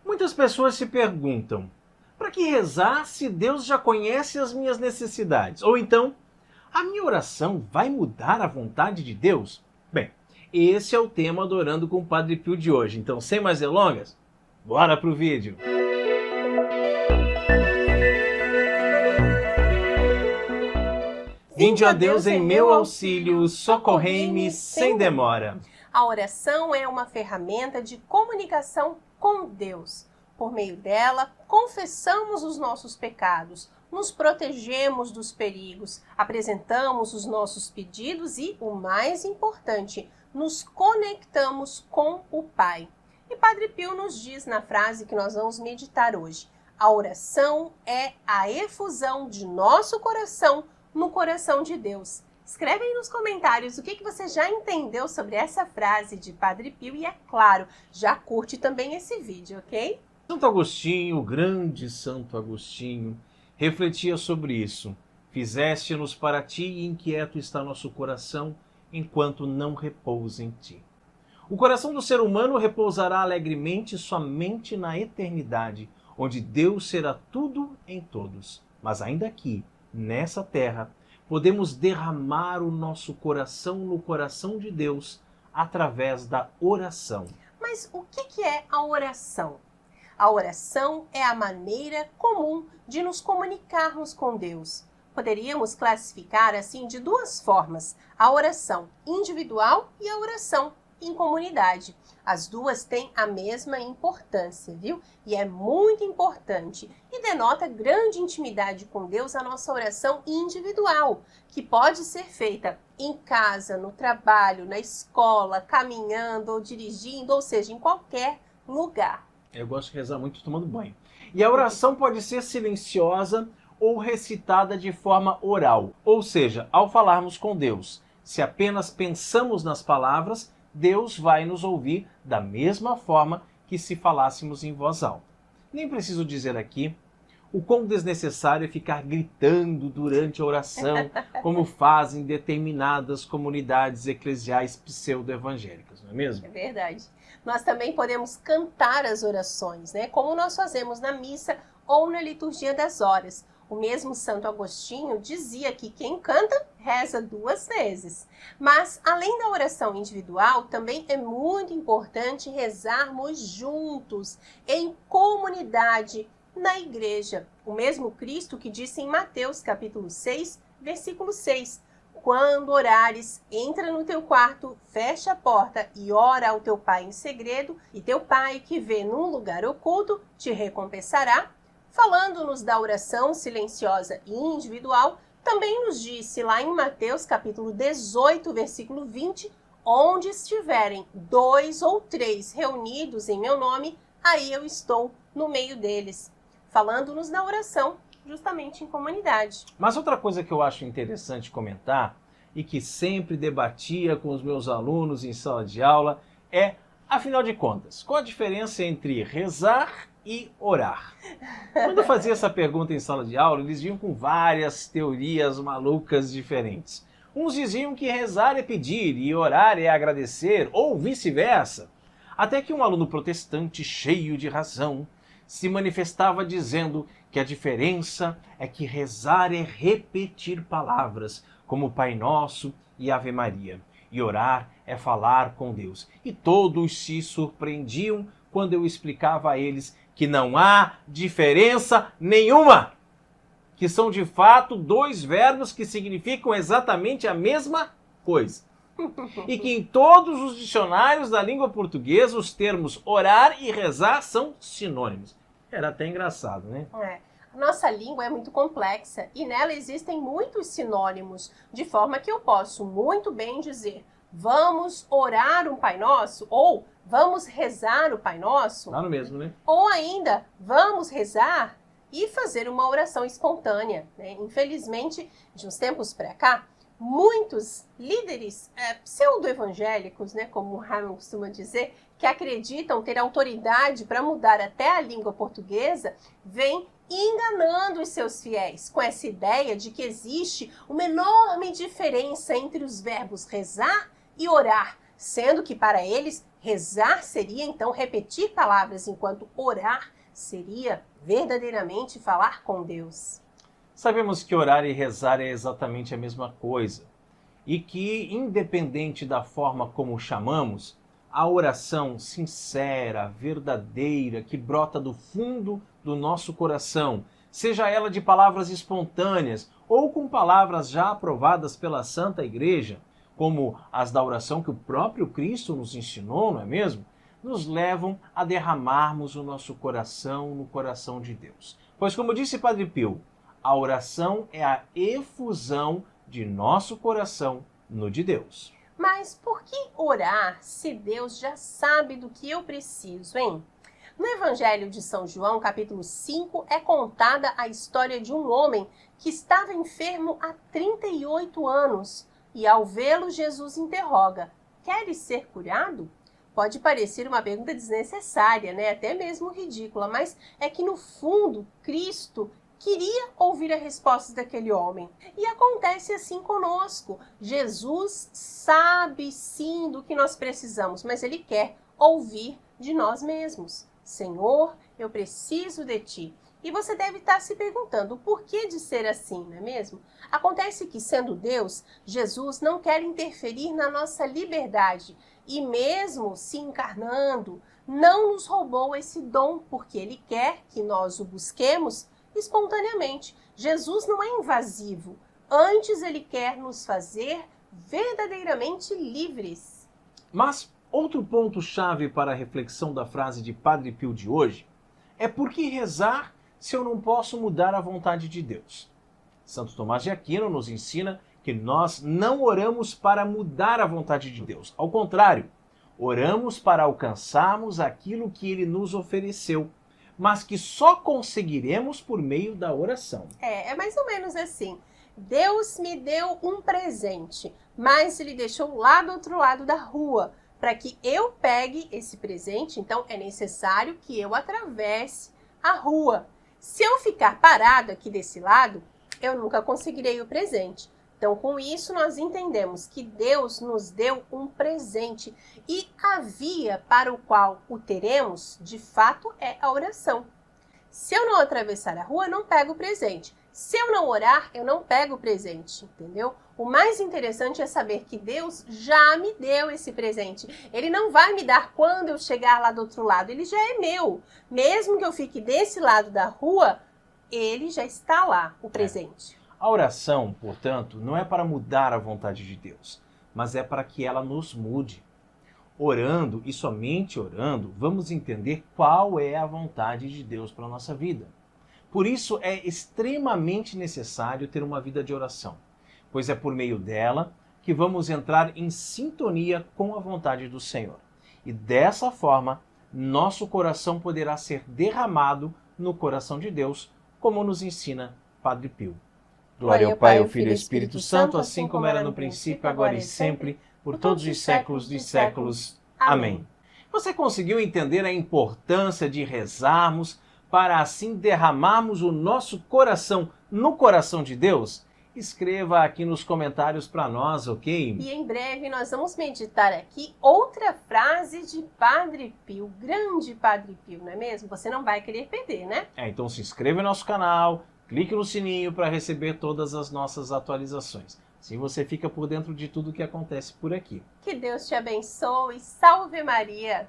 Muitas pessoas se perguntam, para que rezar se Deus já conhece as minhas necessidades? Ou então, a minha oração vai mudar a vontade de Deus? Bem, esse é o tema do Orando com o Padre Pio de hoje. Então, sem mais delongas, bora pro vídeo! Vinde a Deus em meu auxílio, socorrei-me sem demora. A oração é uma ferramenta de comunicação com Deus. Por meio dela, confessamos os nossos pecados, nos protegemos dos perigos, apresentamos os nossos pedidos e, o mais importante, nos conectamos com o Pai. E Padre Pio nos diz na frase que nós vamos meditar hoje: a oração é a efusão de nosso coração no coração de Deus. Escreve aí nos comentários o que você já entendeu sobre essa frase de Padre Pio e, é claro, já curte também esse vídeo, ok? Santo Agostinho, o grande Santo Agostinho, refletia sobre isso. Fizeste-nos para ti e inquieto está nosso coração, enquanto não repousa em ti. O coração do ser humano repousará alegremente somente na eternidade, onde Deus será tudo em todos. Mas ainda aqui, nessa terra, podemos derramar o nosso coração no coração de Deus através da oração. Mas o que é a oração? A oração é a maneira comum de nos comunicarmos com Deus. Poderíamos classificar assim de duas formas: a oração individual e a oração em comunidade. As duas têm a mesma importância, viu? E é muito importante e denota grande intimidade com Deus a nossa oração individual, que pode ser feita em casa, no trabalho, na escola, caminhando ou dirigindo, ou seja, em qualquer lugar. Eu gosto de rezar muito tomando banho. E a oração pode ser silenciosa ou recitada de forma oral, ou seja, ao falarmos com Deus. Se apenas pensamos nas palavras, Deus vai nos ouvir da mesma forma que se falássemos em voz alta. Nem preciso dizer aqui o quão desnecessário é ficar gritando durante a oração, como fazem determinadas comunidades eclesiais pseudo-evangélicas, não é mesmo? É verdade. Nós também podemos cantar as orações, né? Como nós fazemos na missa ou na liturgia das horas. O mesmo Santo Agostinho dizia que quem canta, reza 2 vezes. Mas, além da oração individual, também é muito importante rezarmos juntos, em comunidade, na igreja. O mesmo Cristo que disse em Mateus, capítulo 6, versículo 6. Quando orares, entra no teu quarto, fecha a porta e ora ao teu Pai em segredo, e teu Pai que vê num lugar oculto te recompensará. Falando-nos da oração silenciosa e individual, também nos disse lá em Mateus capítulo 18, versículo 20, onde estiverem 2 ou 3 reunidos em meu nome, aí eu estou no meio deles. Falando-nos da oração, justamente em comunidade. Mas outra coisa que eu acho interessante comentar, e que sempre debatia com os meus alunos em sala de aula, é, afinal de contas, qual a diferença entre rezar e orar? Quando eu fazia essa pergunta em sala de aula, eles vinham com várias teorias malucas diferentes. Uns diziam que rezar é pedir e orar é agradecer, ou vice-versa. Até que um aluno protestante, cheio de razão, se manifestava dizendo que a diferença é que rezar é repetir palavras, como Pai Nosso e Ave Maria, e orar é falar com Deus. E todos se surpreendiam quando eu explicava a eles que não há diferença nenhuma, que são de fato 2 verbos que significam exatamente a mesma coisa. E que em todos os dicionários da língua portuguesa os termos orar e rezar são sinônimos. Era até engraçado, né? A nossa língua é muito complexa e nela existem muitos sinônimos, de forma que eu posso muito bem dizer vamos orar um Pai Nosso, ou vamos rezar o Pai Nosso. Claro mesmo, né? Ou ainda, vamos rezar e fazer uma oração espontânea, né? Infelizmente, de uns tempos para cá, muitos líderes pseudo-evangélicos, né, como o Hamilton costuma dizer, que acreditam ter autoridade para mudar até a língua portuguesa, vêm enganando os seus fiéis com essa ideia de que existe uma enorme diferença entre os verbos rezar e orar, sendo que para eles Rezar seria, então, repetir palavras, enquanto orar seria verdadeiramente falar com Deus. Sabemos que orar e rezar é exatamente a mesma coisa e que, independente da forma como chamamos, a oração sincera, verdadeira, que brota do fundo do nosso coração, seja ela de palavras espontâneas ou com palavras já aprovadas pela Santa Igreja, como as da oração que o próprio Cristo nos ensinou, não é mesmo? Nos levam a derramarmos o nosso coração no coração de Deus. Pois, como disse Padre Pio, a oração é a efusão de nosso coração no de Deus. Mas por que orar se Deus já sabe do que eu preciso, hein? No Evangelho de São João, capítulo 5, é contada a história de um homem que estava enfermo há 38 anos e, ao vê-lo, Jesus interroga: queres ser curado? Pode parecer uma pergunta desnecessária, né? Até mesmo ridícula, mas é que no fundo Cristo queria ouvir a resposta daquele homem. E acontece assim conosco. Jesus sabe sim do que nós precisamos, mas Ele quer ouvir de nós mesmos. Senhor, eu preciso de Ti. E você deve estar se perguntando o porquê de ser assim, não é mesmo? Acontece que, sendo Deus, Jesus não quer interferir na nossa liberdade. E mesmo se encarnando, não nos roubou esse dom, porque Ele quer que nós o busquemos espontaneamente. Jesus não é invasivo. Antes, Ele quer nos fazer verdadeiramente livres. Mas outro ponto-chave para a reflexão da frase de Padre Pio de hoje é: por que rezar se eu não posso mudar a vontade de Deus? Santo Tomás de Aquino nos ensina que nós não oramos para mudar a vontade de Deus. Ao contrário, oramos para alcançarmos aquilo que Ele nos ofereceu, mas que só conseguiremos por meio da oração. É mais ou menos assim. Deus me deu um presente, mas Ele deixou lá do outro lado da rua. Para que eu pegue esse presente, então é necessário que eu atravesse a rua. Se eu ficar parado aqui desse lado, eu nunca conseguirei o presente. Então, com isso, nós entendemos que Deus nos deu um presente e a via para o qual o teremos, de fato, é a oração. Se eu não atravessar a rua, eu não pego o presente. Se eu não orar, eu não pego o presente, entendeu? O mais interessante é saber que Deus já me deu esse presente. Ele não vai me dar quando eu chegar lá do outro lado, ele já é meu. Mesmo que eu fique desse lado da rua, ele já está lá, o presente. A oração, portanto, não é para mudar a vontade de Deus, mas é para que ela nos mude. Orando, e somente orando, vamos entender qual é a vontade de Deus para a nossa vida. Por isso é extremamente necessário ter uma vida de oração, pois é por meio dela que vamos entrar em sintonia com a vontade do Senhor. E dessa forma, nosso coração poderá ser derramado no coração de Deus, como nos ensina Padre Pio. Glória ao Pai, ao Filho e ao Espírito Santo, assim como era no princípio, agora e sempre, por todos os séculos dos séculos. Amém. Você conseguiu entender a importância de rezarmos para assim derramarmos o nosso coração no coração de Deus? Escreva aqui nos comentários para nós, ok? E em breve nós vamos meditar aqui outra frase de Padre Pio, grande Padre Pio, não é mesmo? Você não vai querer perder, né? Então se inscreva no nosso canal, clique no sininho para receber todas as nossas atualizações. Assim você fica por dentro de tudo que acontece por aqui. Que Deus te abençoe. Salve Maria!